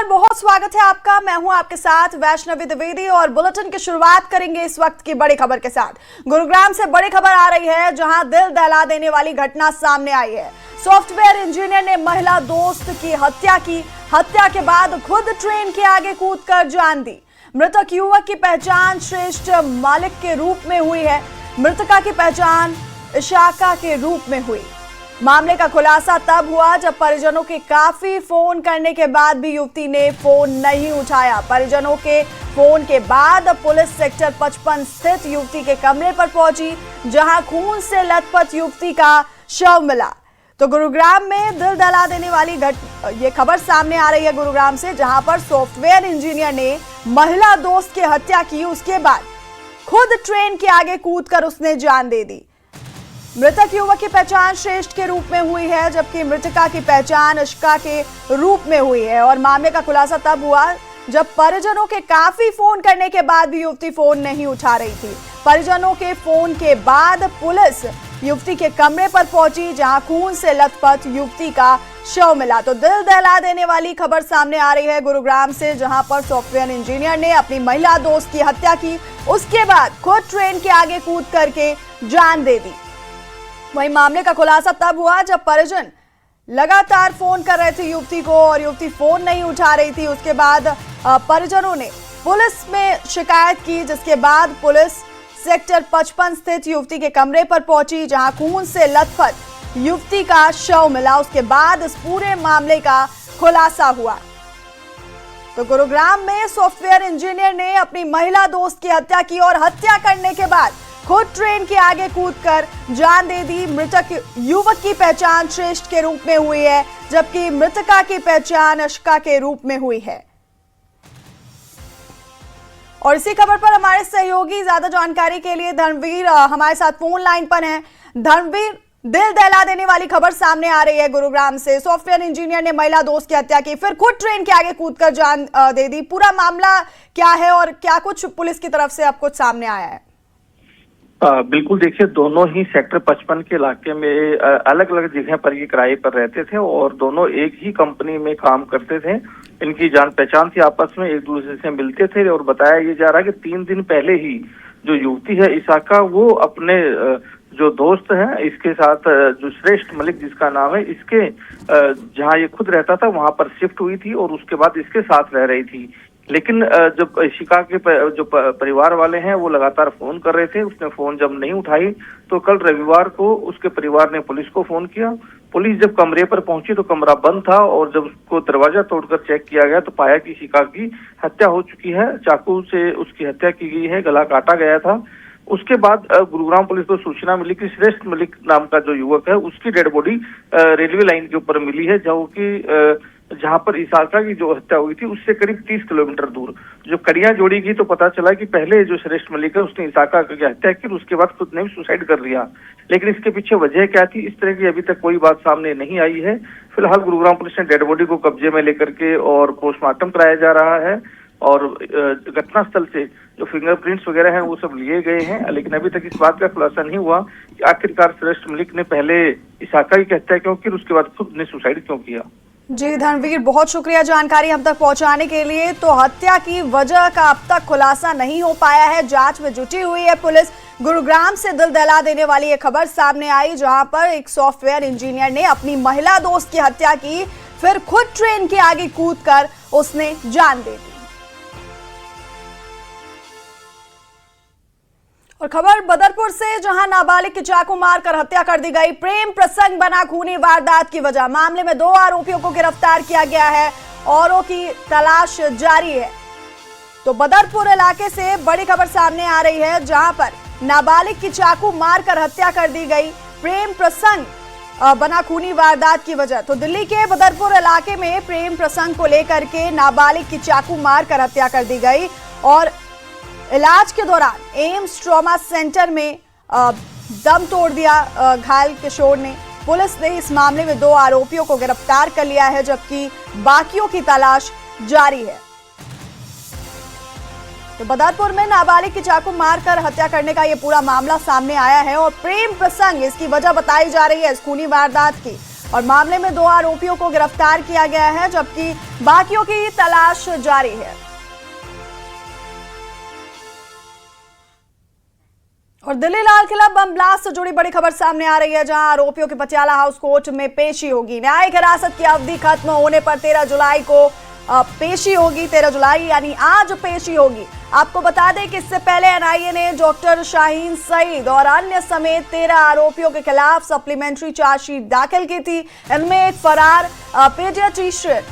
बहुत स्वागत है आपका। मैं हूं आपके साथ वैष्णवी द्विवेदी और बुलेटिन की शुरुआत करेंगे इस वक्त की बड़ी खबर के साथ। गुरुग्राम से बड़ी खबर आ रही है जहां दिल दहला देने वाली घटना सामने आई है। सॉफ्टवेयर इंजीनियर ने महिला दोस्त की हत्या की। हत्या के बाद खुद ट्रेन के आगे कूदकर जान दी। मृतक युवक की पहचान श्रेष्ठ मालिक के रूप में हुई है। मृतका की पहचान इशाका के रूप में हुई। मामले का खुलासा तब हुआ जब परिजनों के काफी फोन करने के बाद भी युवती ने फोन नहीं उठाया। परिजनों के फोन के बाद पुलिस सेक्टर 55 स्थित युवती के कमरे पर पहुंची, जहां खून से लथपथ युवती का शव मिला। तो गुरुग्राम में दिल दहला देने वाली ये खबर सामने आ रही है गुरुग्राम से, जहां पर सॉफ्टवेयर इंजीनियर ने महिला दोस्त की हत्या की। उसके बाद खुद ट्रेन के आगे कूदकर उसने जान दे दी। मृतक युवक की पहचान श्रेष्ठ के रूप में हुई है, जबकि मृतका की पहचान इश्का के रूप में हुई है। और मामले का खुलासा तब हुआ जब परिजनों के काफी फोन करने के बाद भी युवती फोन नहीं उठा रही थी। परिजनों के फोन के बाद पुलिस युवती के कमरे पर पहुंची, जहां खून से लथपथ युवती का शव मिला। तो दिल दहला देने वाली खबर सामने आ रही है गुरुग्राम से, जहां पर सॉफ्टवेयर इंजीनियर ने अपनी महिला दोस्त की हत्या की। उसके बाद खुद ट्रेन के आगे कूद करके जान दे दी। वहीं मामले का खुलासा तब हुआ जब परिजन लगातार फोन कर रहे थे युवती को और युवती फोन नहीं उठा रही थी। उसके बाद परिजनों ने पुलिस में शिकायत की, जिसके बाद पुलिस सेक्टर 55 स्थित युवती के कमरे पर पहुंची, जहां खून से लथपथ युवती का शव मिला। उसके बाद इस पूरे मामले का खुलासा हुआ। तो गुरुग्राम में सॉफ्टवेयर इंजीनियर ने अपनी महिला दोस्त की हत्या की और हत्या करने के बाद खुद ट्रेन के आगे कूदकर जान दे दी। मृतक युवक की पहचान श्रेष्ठ के रूप में हुई है, जबकि मृतका की पहचान इश्का के रूप में हुई है। और इसी खबर पर हमारे सहयोगी ज्यादा जानकारी के लिए धर्मवीर हमारे साथ फोन लाइन पर हैं। धर्मवीर, दिल दहला देने वाली खबर सामने आ रही है गुरुग्राम से। सॉफ्टवेयर इंजीनियर ने महिला दोस्त की हत्या की, फिर खुद ट्रेन के आगे कूदकर जान दे दी। पूरा मामला क्या है और क्या कुछ पुलिस की तरफ से अब कुछ सामने आया है? बिल्कुल, देखिए, दोनों ही सेक्टर 55 के इलाके में अलग अलग जगह पर ये किराए पर रहते थे और दोनों एक ही कंपनी में काम करते थे। इनकी जान पहचान थी, आपस में एक दूसरे से मिलते थे। और बताया ये जा रहा है कि 3 दिन पहले ही जो युवती है इशाका, वो अपने जो दोस्त है इसके साथ, जो श्रेष्ठ मलिक जिसका नाम है, इसके जहाँ ये खुद रहता था वहां पर शिफ्ट हुई थी और उसके बाद इसके साथ रह रही थी। लेकिन जब इशिका के जो परिवार वाले हैं वो लगातार फोन कर रहे थे, उसने फोन जब नहीं उठाई तो कल रविवार को उसके परिवार ने पुलिस को फोन किया। पुलिस जब कमरे पर पहुंची तो कमरा बंद था और जब उसको दरवाजा तोड़कर चेक किया गया तो पाया कि इशिका की हत्या हो चुकी है। चाकू से उसकी हत्या की गई है, गला काटा गया था। उसके बाद गुरुग्राम पुलिस को सूचना मिली कि श्रेष्ठ मलिक नाम का जो युवक है उसकी डेड बॉडी रेलवे लाइन के ऊपर मिली है, जहाँ पर इशाका की जो हत्या हुई थी उससे करीब 30 किलोमीटर दूर। जो कड़ियां जोड़ी गई तो पता चला कि पहले जो श्रेष्ठ मलिक है उसने इशाका की हत्या की, उसके बाद खुद ने भी सुसाइड कर लिया। लेकिन इसके पीछे वजह क्या थी, इस तरह की अभी तक कोई बात सामने नहीं आई है। फिलहाल गुरुग्राम पुलिस ने डेड बॉडी को कब्जे में लेकर के और पोस्टमार्टम कराया जा रहा है और घटनास्थल से जो फिंगरप्रिंट्स वगैरह हैं वो सब लिए गए हैं। लेकिन अभी तक इस बात का खुलासा नहीं हुआ कि आखिरकार श्रेष्ठ मलिक ने पहले इशाका की हत्या क्यों की, उसके बाद खुद ने सुसाइड क्यों किया। जी धर्मवीर, बहुत शुक्रिया जानकारी हम तक पहुंचाने के लिए। तो हत्या की वजह का अब तक खुलासा नहीं हो पाया है, जांच में जुटी हुई है पुलिस। गुरुग्राम से दिल दहला देने वाली ये खबर सामने आई, जहां पर एक सॉफ्टवेयर इंजीनियर ने अपनी महिला दोस्त की हत्या की, फिर खुद ट्रेन के आगे कूदकर उसने जान दे दी। और खबर बदरपुर से, जहां नाबालिग की चाकू मारकर हत्या कर दी गई। प्रेम प्रसंग बना खूनी वारदात की वजह। मामले में 2 आरोपियों को गिरफ्तार किया गया है, औरों की तलाश जारी है। तो बदरपुर इलाके से बड़ी खबर सामने आ रही है, जहां पर नाबालिग की चाकू मारकर हत्या कर दी गई। प्रेम प्रसंग बना खूनी वारदात की वजह। तो दिल्ली के बदरपुर इलाके में प्रेम प्रसंग को लेकर के नाबालिग की चाकू मारकर हत्या कर दी गई और इलाज के दौरान एम्स ट्रॉमा सेंटर में दम तोड़ दिया घायल किशोर ने। पुलिस ने इस मामले में 2 आरोपियों को गिरफ्तार कर लिया है, जबकि बाकियों की तलाश जारी है। तो बदरपुर में नाबालिग की चाकू मारकर हत्या करने का ये पूरा मामला सामने आया है और प्रेम प्रसंग इसकी वजह बताई जा रही है इस खूनी वारदात की। और मामले में 2 आरोपियों को गिरफ्तार किया गया है, जबकि बाकियों की तलाश जारी है। और दिल्ली लाल किला बम ब्लास्ट से जुड़ी बड़ी खबर सामने आ रही है, जहां आरोपियों की पटियाला हाउस कोर्ट में पेशी होगी। न्यायिक हिरासत की अवधि खत्म होने पर 13 जुलाई को पेशी होगी। 13 जुलाई यानी आज पेशी होगी। आपको बता दें कि इससे पहले एनआईए ने डॉक्टर शाहीन सईद और अन्य समेत 13 आरोपियों के खिलाफ सप्लीमेंट्री चार्जशीट दाखिल की थी। इनमें एक फरार पीडियाट्रिशियन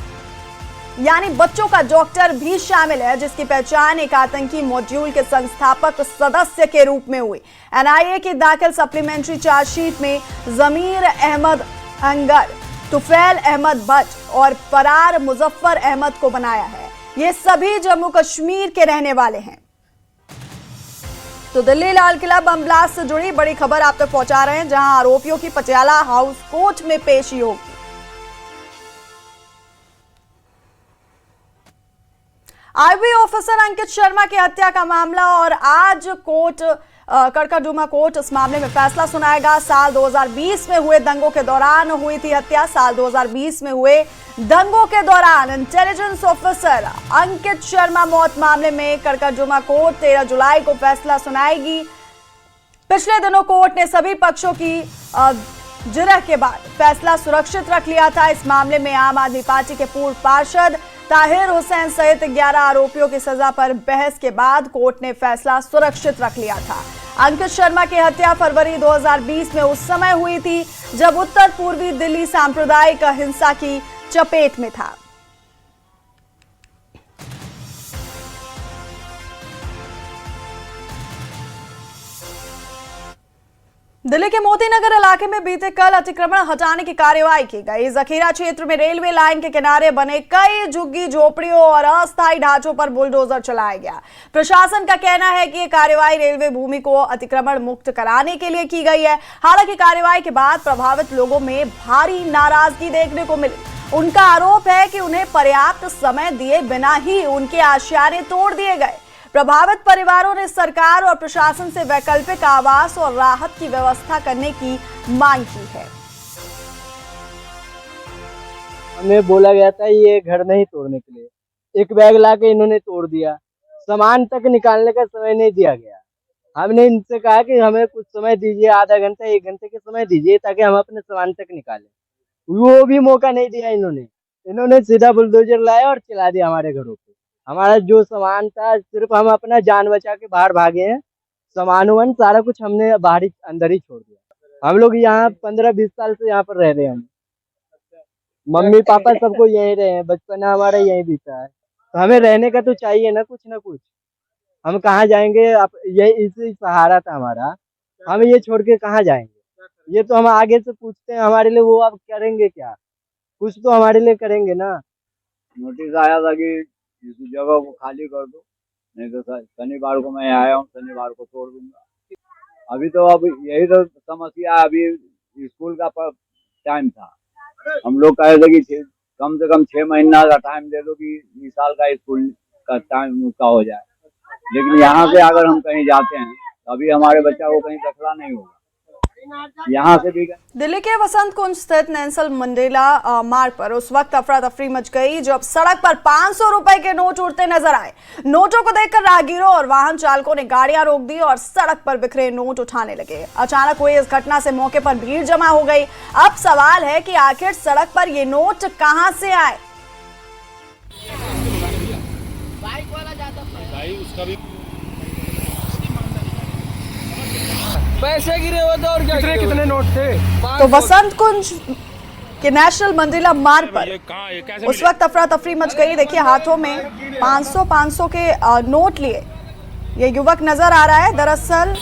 यानी बच्चों का डॉक्टर भी शामिल है, जिसकी पहचान एक आतंकी मॉड्यूल के संस्थापक सदस्य के रूप में हुई। एनआईए की दाखिल सप्लीमेंट्री चार्जशीट में जमीर अहमद अंगर, तुफैल अहमद भट्ट और फरार मुजफ्फर अहमद को बनाया है। ये सभी जम्मू कश्मीर के रहने वाले हैं। तो दिल्ली लाल किला बम ब्लास्ट से जुड़ी बड़ी खबर आप तक पहुंचा रहे हैं, जहां आरोपियों की पटियाला हाउस कोर्ट में पेशी होगी। आईबी ऑफिसर अंकित शर्मा की हत्या का मामला और आज कोर्ट कड़काडूमा कोर्ट इस मामले में फैसला सुनाएगा। साल 2020 में हुए दंगों के दौरान हुई थी हत्या। साल 2020 में हुए दंगों के दौरान इंटेलिजेंस ऑफिसर अंकित शर्मा मौत मामले में कड़काडूमा कोर्ट 13 जुलाई को फैसला सुनाएगी। पिछले दिनों कोर्ट ने सभी पक्षों की जिरह के बाद फैसला सुरक्षित रख लिया था। इस मामले में आम आदमी पार्टी के पूर्व पार्षद ताहिर हुसैन सहित 11 आरोपियों की सजा पर बहस के बाद कोर्ट ने फैसला सुरक्षित रख लिया था। अंकित शर्मा की हत्या फरवरी 2020 में उस समय हुई थी जब उत्तर पूर्वी दिल्ली सांप्रदायिक हिंसा की चपेट में था। दिल्ली के मोती नगर इलाके में बीते कल अतिक्रमण हटाने की कार्यवाही की गई। जखीरा क्षेत्र में रेलवे लाइन के किनारे बने कई झुग्गी झोपड़ियों और अस्थायी ढांचों पर बुलडोजर चलाया गया। प्रशासन का कहना है कि यह कार्यवाही रेलवे भूमि को अतिक्रमण मुक्त कराने के लिए की गई है। हालांकि कार्यवाही के बाद प्रभावित लोगों में भारी नाराजगी देखने को मिली। उनका आरोप है कि उन्हें पर्याप्त समय दिए बिना ही उनके आशियाने तोड़ दिए गए। प्रभावित परिवारों ने सरकार और प्रशासन से वैकल्पिक आवास और राहत की व्यवस्था करने की मांग की है। हमें बोला गया था ये घर नहीं तोड़ने के लिए, एक बैग लाके इन्होंने तोड़ दिया। सामान तक निकालने का समय नहीं दिया गया। हमने इनसे कहा कि हमें कुछ समय दीजिए, आधा घंटा 1 घंटे के समय दीजिए ताकि हम अपने सामान तक निकालें। वो भी मौका नहीं दिया इन्होंने सीधा बुलडोजर लाया और चला दिया हमारे घरों पे। हमारा जो सामान था सिर्फ हम अपना जान बचा के बाहर भागे हैं। सामान वान सारा कुछ हमने बाहर ही अंदर ही छोड़ दिया। हम लोग यहाँ 15-20 साल से यहाँ पर रह रहे हैं। हम मम्मी पापा सबको यहीं रहे हैं, बचपना हमारा यहीं बीता है। तो हमें रहने का तो चाहिए ना कुछ। हम कहाँ जाएंगे? ये इसी सहारा था हमारा, हम ये छोड़ के कहाँ जाएंगे? ये तो हम आगे से पूछते हैं हमारे लिए, वो आप करेंगे क्या? कुछ तो हमारे लिए करेंगे ना। नोटिस आया था कि इस जगह को खाली कर दो, नहीं तो शनिवार को मैं आया हूँ, शनिवार को तोड़ दूंगा। अभी तो अब यही तो समस्या, अभी स्कूल का टाइम था। हम लोग कहे थे कि कम से कम 6 महीना का टाइम दे दो कि इस साल का स्कूल का टाइम उसका हो जाए। लेकिन यहाँ से अगर हम कहीं जाते हैं तो अभी हमारे बच्चा को कहीं दखला नहीं होगा। यहाँ से भी दिल्ली के वसंत कुंज स्थित नेल्सन मंडेला मार्ग पर उस वक्त अफरा तफरी मच गई जब सड़क पर 500 रुपए के नोट उड़ते नजर आए। नोटों को देखकर राहगीरों और वाहन चालकों ने गाड़ियां रोक दी और सड़क पर बिखरे नोट उठाने लगे। अचानक हुई इस घटना से मौके पर भीड़ जमा हो गई। अब सवाल है कि आखिर सड़क पर ये नोट कहां से आए। पैसे गिरे हुए थे और क्या कितने नोट थे? तो वसंत कुंज के नेशनल मंडेला मार्ग पर उस वक्त अफरा तफरी मच गई। देखिए हाथों में 500 के नोट लिए ये युवक नजर आ रहा है। दरअसल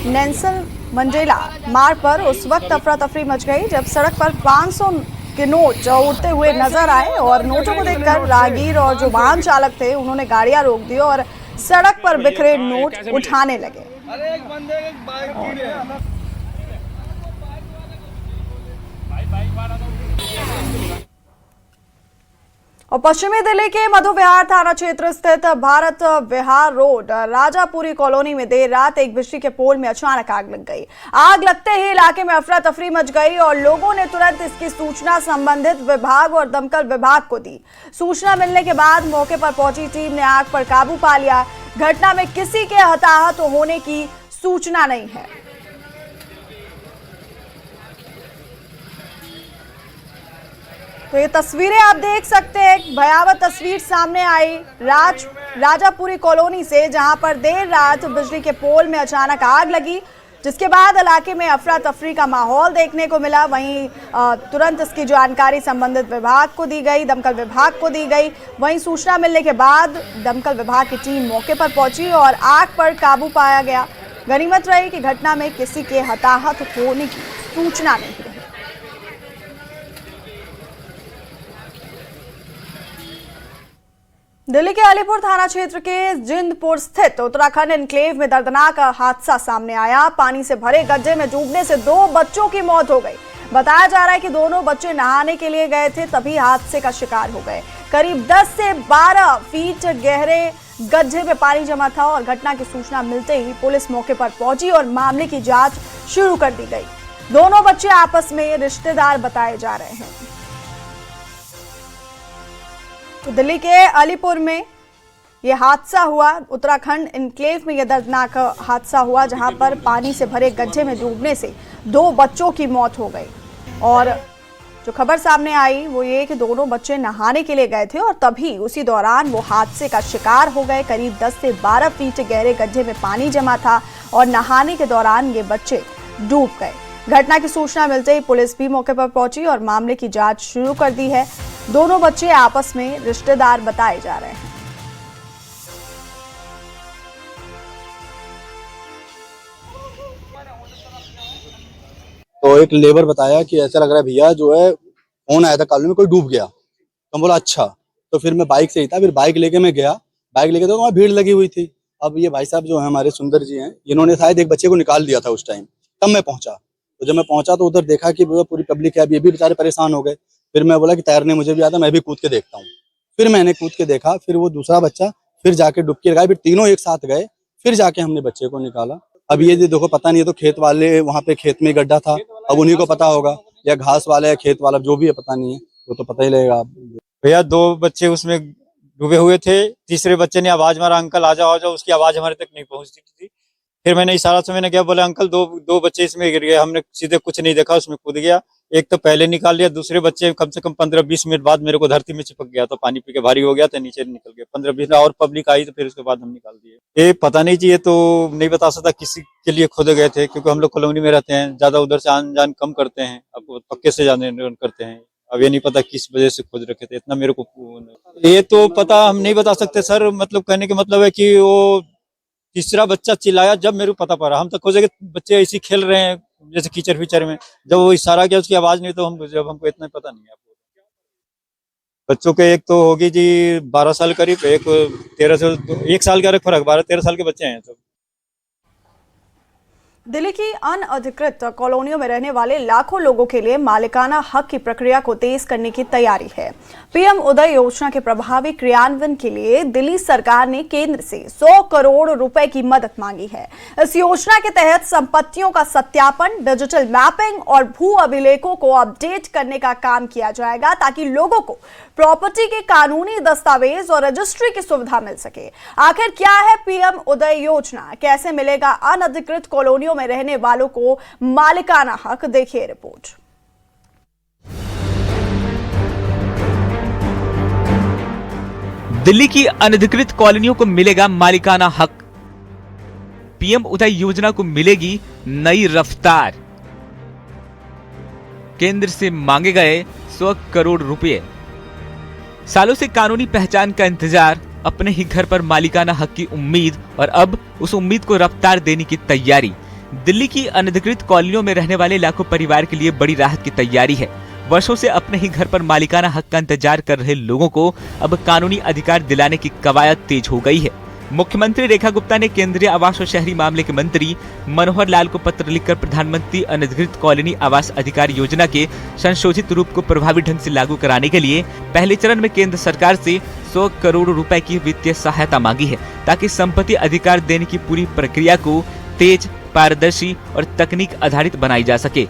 नेल्सन मंडेला मार्ग पर उस वक्त अफरा तफरी मच गई जब सड़क पर 500 के नोट उड़ते हुए नजर आए और नोटों को देखकर राहगीर और जो वाहन चालक थे उन्होंने गाड़ियां रोक दी और सड़क पर बिखरे नोट उठाने लगे। अरे एक बंदे एक बाइक गिरे। और पश्चिमी दिल्ली के मधु विहार थाना क्षेत्र स्थित भारत विहार रोड राजापुरी कॉलोनी में देर रात एक बिजली के पोल में अचानक आग लग गई। आग लगते ही इलाके में अफरा तफरी मच गई और लोगों ने तुरंत इसकी सूचना संबंधित विभाग और दमकल विभाग को दी। सूचना मिलने के बाद मौके पर पहुंची टीम ने आग पर काबू पा लिया। घटना में किसी के हताहत होने की सूचना नहीं है। तो ये तस्वीरें आप देख सकते हैं, एक भयावह तस्वीर सामने आई राजापुरी कॉलोनी से, जहां पर देर रात बिजली के पोल में अचानक आग लगी, जिसके बाद इलाके में अफरा तफरी का माहौल देखने को मिला। वहीं तुरंत इसकी जानकारी संबंधित विभाग को दी गई, दमकल विभाग को दी गई। वहीं सूचना मिलने के बाद दमकल विभाग की टीम मौके पर पहुंची और आग पर काबू पाया गया। गनीमत रही कि घटना में किसी के हताहत होने की सूचना नहीं रही। दिल्ली के अलीपुर थाना क्षेत्र के जिंदपुर स्थित उत्तराखंड एन्क्लेव में दर्दनाक हादसा सामने आया। पानी से भरे गड्ढे में डूबने से 2 बच्चों की मौत हो गई। बताया जा रहा है कि दोनों बच्चे नहाने के लिए गए थे, तभी हादसे का शिकार हो गए। करीब 10 से 12 फीट गहरे गड्ढे में पानी जमा था और घटना की सूचना मिलते ही पुलिस मौके पर पहुंची और मामले की जांच शुरू कर दी गई। दोनों बच्चे आपस में रिश्तेदार बताए जा रहे हैं। तो दिल्ली के अलीपुर में यह हादसा हुआ। उत्तराखंड एन्क्लेव में यह दर्दनाक हादसा हुआ, जहां पर पानी से भरे गड्ढे में डूबने से 2 बच्चों की मौत हो गई। और जो खबर सामने आई वो ये कि दोनों बच्चे नहाने के लिए गए थे और तभी उसी दौरान वो हादसे का शिकार हो गए। करीब 10 से 12 फीट गहरे गड्ढे में पानी जमा था और नहाने के दौरान ये बच्चे डूब गए। घटना की सूचना मिलते ही पुलिस भी मौके पर पहुंची और मामले की जांच शुरू कर दी है। दोनों बच्चे आपस में रिश्तेदार बताए जा रहे हैं। तो एक लेबर बताया कि ऐसा लग रहा है भैया, जो है फोन आया था कॉलोनी में, कोई डूब गया। तो बोला अच्छा। तो फिर मैं बाइक से ही था, फिर बाइक लेके मैं गया। बाइक लेके तो वहाँ भीड़ लगी हुई थी। अब ये भाई साहब जो है हमारे सुंदर जी हैं, इन्होंने शायद एक बच्चे को निकाल दिया था उस टाइम। तब मैं पहुंचा, तो जब मैं पहुंचा तो उधर देखा कि पूरी पब्लिक है। अब ये भी बेचारे परेशान हो गए। फिर मैं बोला कि तैरने मुझे भी आता, मैं भी कूद के देखता हूँ। फिर मैंने कूद के देखा, फिर वो दूसरा बच्चा फिर जाके डुबकी लगाई, फिर तीनों एक साथ गए, फिर जाके हमने बच्चे को निकाला। अब ये देखो पता नहीं है, तो खेत वाले वहाँ पे खेत में गड्ढा था, अब उन्हीं को पता होगा, या घास वाला या खेत वाला, जो भी है पता नहीं है, वो तो पता ही लगेगा। भैया 2 बच्चे उसमें डूबे हुए थे। तीसरे बच्चे ने आवाज मारा, अंकल आ जाओ। उसकी आवाज हमारे तक नहीं पहुंचती थी। फिर मैंने इशारा से मैंने क्या बोला, अंकल दो बच्चे इसमें गिर गए। हमने सीधे कुछ नहीं देखा, उसमें कूद गया। एक तो पहले निकाल लिया, दूसरे बच्चे कम से कम 15-20 मिनट बाद मेरे को धरती में चिपक गया, तो पानी पी के भारी हो गया, तो नीचे निकल गया। 15-20 और पब्लिक आई, तो फिर उसके बाद हम निकाल दिए। ये पता नहीं चाहिए, तो नहीं बता सकता किसी के लिए खुद गए थे, क्योंकि हम लोग कॉलोनी में रहते हैं, ज्यादा उधर से आन जान कम करते हैं, अब पक्के से जाने करते हैं। अब ये नहीं पता किस वजह से खोज रखे थे, इतना मेरे को ये तो पता हम नहीं बता सकते सर। मतलब कहने का मतलब है कि वो तीसरा बच्चा चिल्लाया जब मेरे को पता पड़ा। हम तो खोजे कि बच्चे ऐसे खेल रहे हैं जैसे कीचड़ फीचड़ में, जब वो इशारा किया उसकी आवाज नहीं, तो हमको इतना पता नहीं है। बच्चों के एक तो होगी जी 12 साल करीब, एक 13 से 1 साल का फर्क, 12-13 साल के बच्चे हैं सब। दिल्ली की अनअधिकृत कॉलोनियों में रहने वाले लाखों लोगों के लिए मालिकाना हक की प्रक्रिया को तेज करने की तैयारी है। पीएम उदय योजना के प्रभावी क्रियान्वयन के लिए दिल्ली सरकार ने केंद्र से 100 करोड़ रुपए की मदद मांगी है। इस योजना के तहत संपत्तियों का सत्यापन, डिजिटल मैपिंग और भू अभिलेखों को अपडेट करने का काम किया जाएगा, ताकि लोगों को प्रॉपर्टी के कानूनी दस्तावेज और रजिस्ट्री की सुविधा मिल सके। आखिर क्या है पीएम उदय योजना, कैसे मिलेगा अनधिकृत कॉलोनियों में रहने वालों को मालिकाना हक? देखिए रिपोर्ट। दिल्ली की अनधिकृत कॉलोनियों को मिलेगा मालिकाना हक। पीएम उदय योजना को मिलेगी नई रफ्तार। केंद्र से मांगे गए 100 करोड़ रुपए। सालों से कानूनी पहचान का इंतजार, अपने ही घर पर मालिकाना हक की उम्मीद और अब उस उम्मीद को रफ्तार देने की तैयारी। दिल्ली की अनधिकृत कॉलोनियों में रहने वाले लाखों परिवार के लिए बड़ी राहत की तैयारी है। वर्षों से अपने ही घर पर मालिकाना हक का इंतजार कर रहे लोगों को अब कानूनी अधिकार दिलाने की कवायद तेज हो गई है। मुख्यमंत्री रेखा गुप्ता ने केंद्रीय आवास और शहरी मामले के मंत्री मनोहर लाल को पत्र लिखकर प्रधानमंत्री अनधिकृत कॉलोनी आवास अधिकार योजना के संशोधित रूप को प्रभावी ढंग से लागू कराने के लिए पहले चरण में केंद्र सरकार से 100 करोड़ रुपए की वित्तीय सहायता मांगी है, ताकि संपत्ति अधिकार देने की पूरी प्रक्रिया को तेज, पारदर्शी और तकनीक आधारित बनाई जा सके।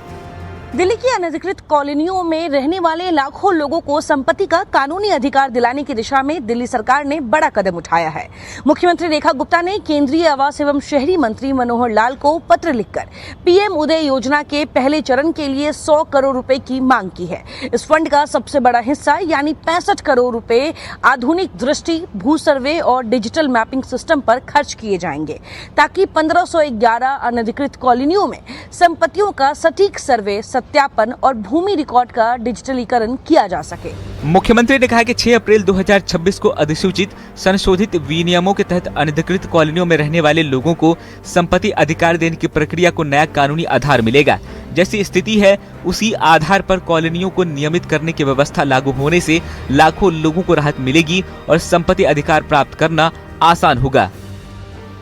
दिल्ली की अनधिकृत कॉलोनियों में रहने वाले लाखों लोगों को संपत्ति का कानूनी अधिकार दिलाने की दिशा में दिल्ली सरकार ने बड़ा कदम उठाया है। मुख्यमंत्री रेखा गुप्ता ने केंद्रीय आवास एवं शहरी मंत्री मनोहर लाल को पत्र लिखकर पीएम उदय योजना के पहले चरण के लिए 100 करोड़ रुपए की मांग की है। इस फंड का सबसे बड़ा हिस्सा यानी 65 करोड़ रुपए आधुनिक दृष्टि, भू सर्वे और डिजिटल मैपिंग सिस्टम पर खर्च किए जाएंगे, ताकि 1511 अनधिकृत कॉलोनियों में संपत्तियों का सटीक सर्वे, सत्यापन और भूमि रिकॉर्ड का डिजिटलीकरण किया जा सके। मुख्यमंत्री ने कहा कि 6 अप्रैल 2026 को अधिसूचित संशोधित विनियमों के तहत अनधिकृत कॉलोनियों में रहने वाले लोगों को संपत्ति अधिकार देने की प्रक्रिया को नया कानूनी आधार मिलेगा। जैसी स्थिति है उसी आधार पर कॉलोनियों को नियमित करने की व्यवस्था लागू होने से लाखों लोगों को राहत मिलेगी और संपत्ति अधिकार प्राप्त करना आसान होगा।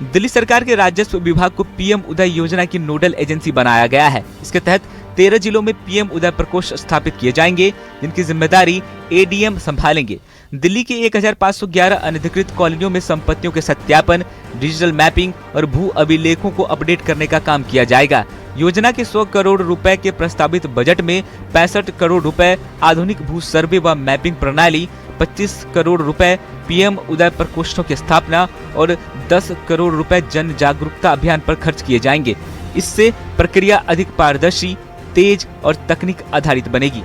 दिल्ली सरकार के राजस्व विभाग को पीएम उदय योजना की नोडल एजेंसी बनाया गया है। इसके तहत 13 जिलों में पीएम उदय प्रकोष्ठ स्थापित किए जाएंगे, जिनकी जिम्मेदारी एडीएम संभालेंगे। दिल्ली के 1511 अनधिकृत कॉलोनियों में संपत्तियों के सत्यापन, डिजिटल मैपिंग और भू अभिलेखों को अपडेट करने का काम किया जाएगा। योजना के 100 करोड़ रुपए के प्रस्तावित बजट में 65 करोड़ रुपए आधुनिक भू सर्वे व मैपिंग प्रणाली, 25 करोड़ रुपए पीएम उदय प्रकोष्ठों की स्थापना और 10 करोड़ रुपए जन जागरूकता अभियान पर खर्च किए जाएंगे। इससे प्रक्रिया अधिक पारदर्शी, तेज और तकनीक आधारित बनेगी।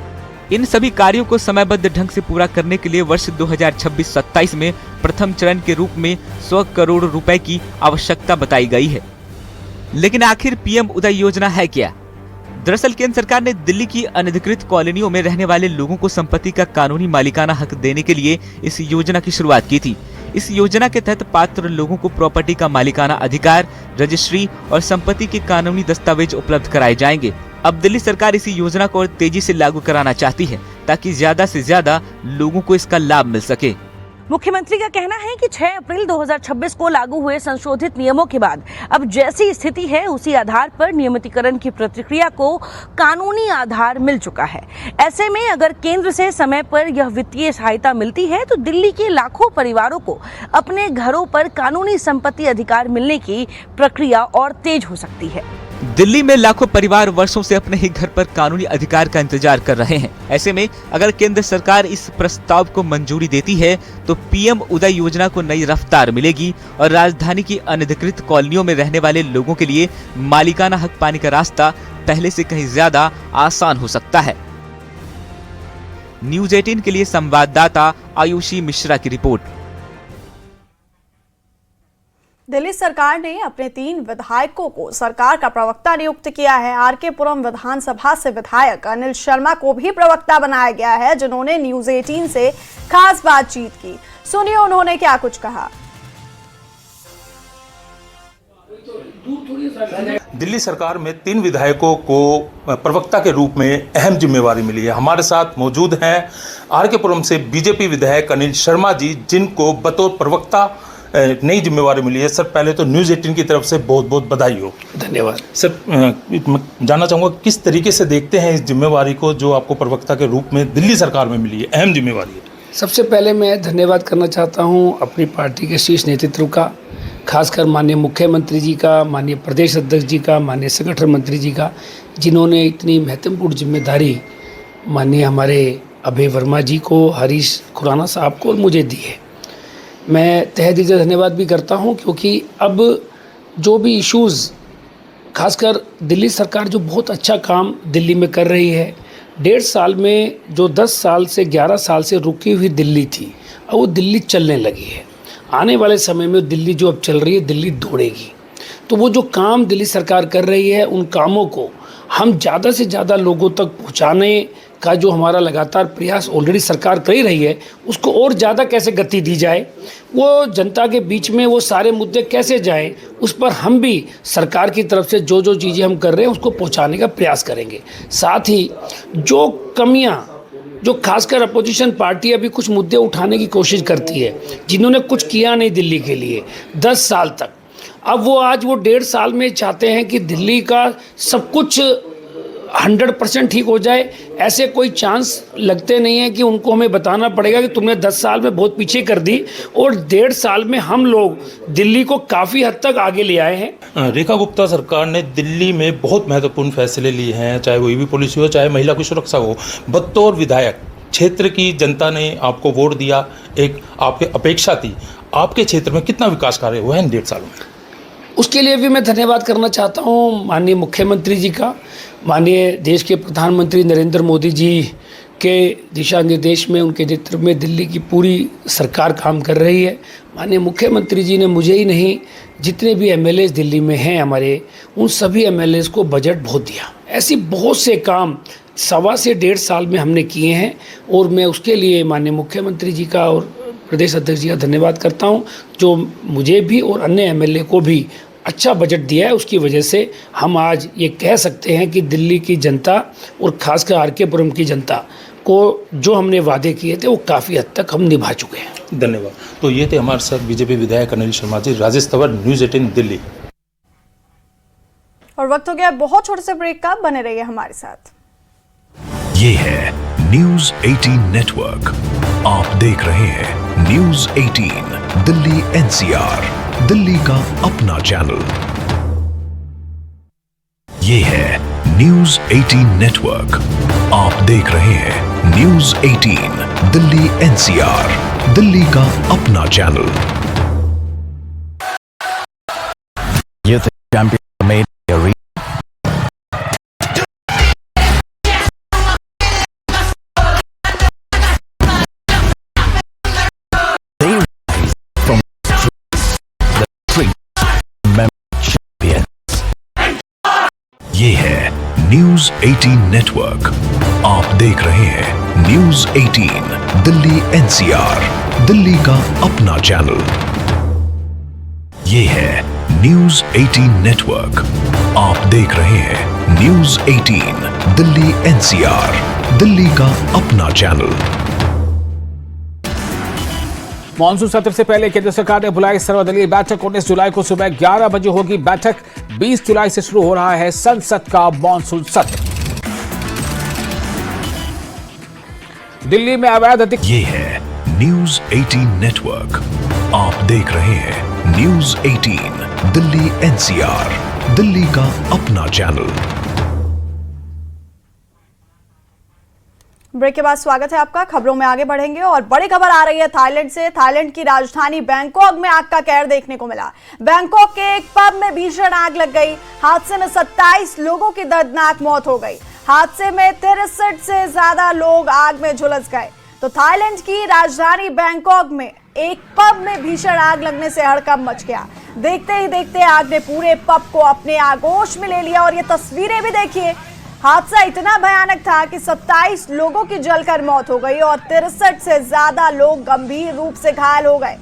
इन सभी कार्यों को समयबद्ध ढंग से पूरा करने के लिए वर्ष 2026-27 में प्रथम चरण के रूप में 100 करोड़ रुपए की आवश्यकता बताई गई है। लेकिन आखिर पीएम उदय योजना है क्या? दरअसल केंद्र सरकार ने दिल्ली की अनधिकृत कॉलोनियों में रहने वाले लोगों को संपत्ति का कानूनी मालिकाना हक देने के लिए इस योजना की शुरुआत की थी। इस योजना के तहत पात्र लोगों को प्रॉपर्टी का मालिकाना अधिकार, रजिस्ट्री और संपत्ति के कानूनी दस्तावेज उपलब्ध कराए जाएंगे। अब दिल्ली सरकार इसी योजना को और तेजी से लागू कराना चाहती है, ताकि ज्यादा से ज्यादा लोगों को इसका लाभ मिल सके। मुख्यमंत्री का कहना है कि 6 अप्रैल 2026 को लागू हुए संशोधित नियमों के बाद अब जैसी स्थिति है उसी आधार पर नियमितीकरण की प्रक्रिया को कानूनी आधार मिल चुका है। ऐसे में अगर केंद्र से समय पर यह वित्तीय सहायता मिलती है तो दिल्ली के लाखों परिवारों को अपने घरों पर कानूनी संपत्ति अधिकार मिलने की प्रक्रिया और तेज हो सकती है। दिल्ली में लाखों परिवार वर्षों से अपने ही घर पर कानूनी अधिकार का इंतजार कर रहे हैं। ऐसे में अगर केंद्र सरकार इस प्रस्ताव को मंजूरी देती है तो पीएम उदय योजना को नई रफ्तार मिलेगी और राजधानी की अनधिकृत कॉलोनियों में रहने वाले लोगों के लिए मालिकाना हक पाने का रास्ता पहले से कहीं ज्यादा आसान हो सकता है। न्यूज़ 18 के लिए संवाददाता आयुषी मिश्रा की रिपोर्ट। दिल्ली सरकार ने अपने 3 विधायकों को सरकार का प्रवक्ता नियुक्त किया है। आरके पुरम विधानसभा से विधायक अनिल शर्मा को भी प्रवक्ता बनाया गया है, जिन्होंने न्यूज़ 18 से खास बातचीत की। सुनिए उन्होंने क्या कुछ कहा। दिल्ली सरकार में 3 विधायकों को प्रवक्ता के रूप में अहम जिम्मेवारी मिली है। हमारे साथ मौजूद हैं आरके पुरम से बीजेपी विधायक अनिल शर्मा जी, जिनको बतौर प्रवक्ता नई जिम्मेवारी मिली है। सर, पहले तो न्यूज़ 18 की तरफ से बहुत बहुत बधाई हो। धन्यवाद। सर, मैं जानना चाहूँगा किस तरीके से देखते हैं इस जिम्मेवारी को जो आपको प्रवक्ता के रूप में दिल्ली सरकार में मिली है, अहम जिम्मेवारी है। सबसे पहले मैं धन्यवाद करना चाहता हूँ अपनी पार्टी के शीर्ष नेतृत्व का, खासकर माननीय मुख्यमंत्री जी का, माननीय प्रदेश अध्यक्ष जी का, माननीय संगठन मंत्री जी का, जिन्होंने इतनी महत्वपूर्ण जिम्मेदारी माननीय हमारे अभय वर्मा जी को, हरीश खुराना साहब को और मुझे दी है। मैं तहे दिल से धन्यवाद भी करता हूं, क्योंकि अब जो भी इश्यूज़, खासकर दिल्ली सरकार जो बहुत अच्छा काम दिल्ली में कर रही है, 1.5 साल में जो 10 साल से 11 साल से रुकी हुई दिल्ली थी, अब वो दिल्ली चलने लगी है। आने वाले समय में दिल्ली जो अब चल रही है, दिल्ली दौड़ेगी। तो वो जो काम दिल्ली सरकार कर रही है, उन कामों को हम ज़्यादा से ज़्यादा लोगों तक पहुँचाने का जो हमारा लगातार प्रयास ऑलरेडी सरकार कर ही रही है, उसको और ज़्यादा कैसे गति दी जाए, वो जनता के बीच में वो सारे मुद्दे कैसे जाएं, उस पर हम भी सरकार की तरफ से जो जो चीज़ें हम कर रहे हैं उसको पहुंचाने का प्रयास करेंगे। साथ ही जो कमियां जो खासकर अपोजिशन पार्टी अभी कुछ मुद्दे उठाने की कोशिश करती है, जिन्होंने कुछ किया नहीं दिल्ली के लिए 10 साल तक, अब वो आज वो 1.5 साल में चाहते हैं कि दिल्ली का सब कुछ 100% ठीक हो जाए। ऐसे कोई चांस लगते नहीं है कि उनको हमें बताना पड़ेगा कि तुमने 10 साल में बहुत पीछे कर दी और 1.5 साल में हम लोग दिल्ली को काफ़ी हद तक आगे ले आए हैं। रेखा गुप्ता सरकार ने दिल्ली में बहुत महत्वपूर्ण फैसले लिए हैं, चाहे वो ईवी पॉलिसी हो, चाहे महिला की सुरक्षा हो। बतौर विधायक क्षेत्र की जनता ने आपको वोट दिया, एक आपकी अपेक्षा थी, आपके क्षेत्र में कितना विकास कार्य हुआ है इन 1.5 सालों में? उसके लिए भी मैं धन्यवाद करना चाहता हूँ माननीय मुख्यमंत्री जी का, माननीय देश के प्रधानमंत्री नरेंद्र मोदी जी के दिशा निर्देश में, उनके नेतृत्व में दिल्ली की पूरी सरकार काम कर रही है। माननीय मुख्यमंत्री जी ने मुझे ही नहीं, जितने भी एमएलएज दिल्ली में हैं हमारे, उन सभी एमएलएज को बजट बहुत दिया। ऐसी बहुत से काम 1.25 से 1.5 साल में हमने किए हैं और मैं उसके लिए माननीय मुख्यमंत्री जी का और प्रदेश अध्यक्ष जी का धन्यवाद करता हूं, जो मुझे भी और अन्य एमएलए को भी अच्छा बजट दिया है। उसकी वजह से हम आज ये कह सकते हैं कि दिल्ली की जनता और खासकर आर.के. पुरम की जनता को जो हमने वादे किए थे वो काफ़ी हद तक हम निभा चुके हैं। धन्यवाद। तो ये थे हमारे साथ बीजेपी विधायक अनिल शर्मा जी, राजेश तंवर, न्यूज़ 18 दिल्ली। और वक्त हो गया बहुत छोटे से ब्रेक का, बने रहिए हमारे साथ। ये है न्यूज़ 18 नेटवर्क, आप देख रहे हैं न्यूज़ 18 दिल्ली NCR, दिल्ली का अपना चैनल। ये है न्यूज़ 18 नेटवर्क, आप देख रहे हैं न्यूज़ 18 दिल्ली NCR, दिल्ली का अपना चैनल। ये चैंपियन ये है न्यूज़ 18 नेटवर्क, आप देख रहे हैं न्यूज़ 18 दिल्ली NCR, दिल्ली का अपना चैनल। ये है न्यूज़ 18 नेटवर्क, आप देख रहे हैं न्यूज़ 18 दिल्ली NCR, दिल्ली का अपना चैनल। मॉनसून सत्र से पहले केंद्र सरकार ने बुलाई सर्वदलीय बैठक। 19 जुलाई को सुबह 11 बजे होगी बैठक। 20 जुलाई से शुरू हो रहा है संसद का मॉनसून सत्र। दिल्ली में अवैध ये है न्यूज़ 18 नेटवर्क, आप देख रहे हैं न्यूज़ 18 दिल्ली NCR, दिल्ली का अपना चैनल। ब्रेक के बाद स्वागत है आपका। खबरों में आगे बढ़ेंगे और बड़ी खबर आ रही है थाईलैंड से। थाईलैंड की राजधानी बैंकॉक में आग का कहर देखने को मिला। बैंकॉक के एक पब में भीषण आग लग गई। हादसे में 27 लोगों की दर्दनाक मौत हो गई। हादसे में 63 से ज्यादा लोग आग में झुलस गए। तो थाईलैंड की राजधानी बैंकॉक में एक पब में भीषण आग लगने से हड़कंप मच गया। देखते ही देखते आग ने पूरे पब को अपने आगोश में ले लिया और ये तस्वीरें भी देखिए। हादसा इतना भयानक था कि 27 लोगों की जलकर मौत हो गई और 63 से ज्यादा लोग गंभीर रूप से घायल हो गए।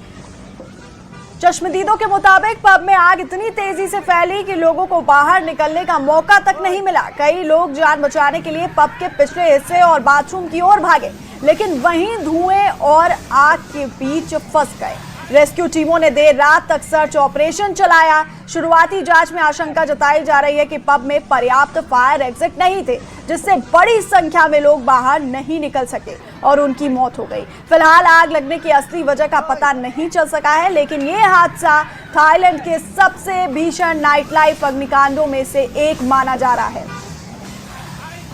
चश्मदीदों के मुताबिक पब में आग इतनी तेजी से फैली कि लोगों को बाहर निकलने का मौका तक नहीं मिला। कई लोग जान बचाने के लिए पब के पिछले हिस्से और बाथरूम की ओर भागे, लेकिन वहीं धुएं और आग के बीच फंस गए। रेस्क्यू टीमों ने देर रात तक सर्च ऑपरेशन चलाया। शुरुआती जांच में आशंका जताई जा रही है कि पब में पर्याप्त फायर एग्जिट नहीं थे, जिससे बड़ी संख्या में लोग बाहर नहीं निकल सके और उनकी मौत हो गई। फिलहाल आग लगने की असली वजह का पता नहीं चल सका है, लेकिन ये हादसा थाईलैंड के सबसे भीषण नाइट लाइफ अग्निकांडों में से एक माना जा रहा है।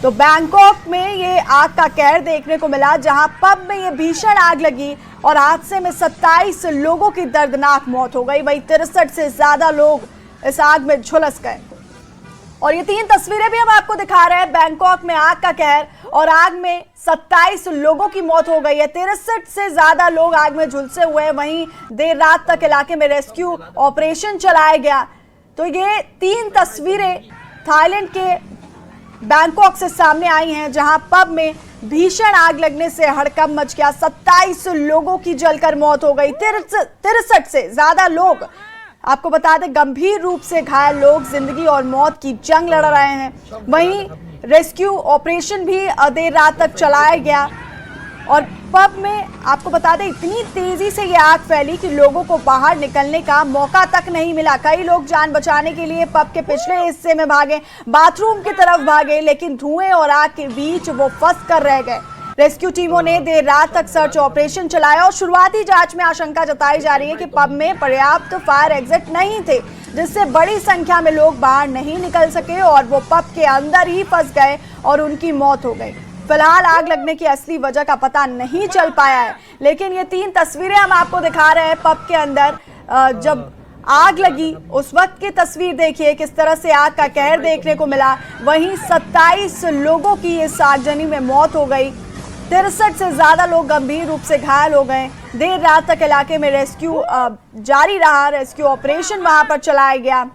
तो बैंकॉक में ये आग का कहर देखने को मिला, जहां पब में ये भीषण आग लगी और हादसे में 27 लोगों की दर्दनाक मौत हो गई। वहीं 63 से ज्यादा लोग इस आग में झुलस गए। और ये 3 तस्वीरें भी हम आपको दिखा रहे हैं। बैंकॉक में आग का कहर और आग में 27 लोगों की मौत हो गई है। 63 से ज्यादा लोग आग में झुलसे हुए हैं। वहीं देर रात तक इलाके में रेस्क्यू ऑपरेशन चलाया गया। तो ये 3 तस्वीरें थाईलैंड के बैंकॉक से सामने आई हैं, जहां पब में भीषण आग लगने से हड़कंप मच गया। 27 लोगों की जलकर मौत हो गई। 63 से ज्यादा लोग, आपको बता दें, गंभीर रूप से घायल लोग जिंदगी और मौत की जंग लड़ रहे हैं। वहीं रेस्क्यू ऑपरेशन भी देर रात तक चलाया गया। और पब में आपको बता दें इतनी तेजी से ये आग फैली कि लोगों को बाहर निकलने का मौका तक नहीं मिला। कई लोग जान बचाने के लिए पब के पिछले हिस्से में भागे, बाथरूम की तरफ भागे, लेकिन धुएं और आग के बीच वो फंस कर रह गए। रेस्क्यू टीमों ने देर रात तक सर्च ऑपरेशन चलाया और शुरुआती जांच में आशंका जताई जा रही है कि पब में पर्याप्त फायर एग्जिट नहीं थे, जिससे बड़ी संख्या में लोग बाहर नहीं निकल सके और वो पब के अंदर ही फंस गए और उनकी मौत हो गई। फिलहाल आग लगने की असली वजह का पता नहीं चल पाया है, लेकिन ये 3 तस्वीरें हम आपको दिखा रहे हैं पब के अंदर जब आग लगी उस वक्त की तस्वीर देखिए, किस तरह से आग का कहर देखने को मिला। वहीं 27 लोगों की इस आगजनी में मौत हो गई, 63 से ज्यादा लोग गंभीर रूप से घायल हो गए। देर रात तक इलाके में रेस्क्यू जारी रहा, रेस्क्यू ऑपरेशन वहां पर चलाया गया।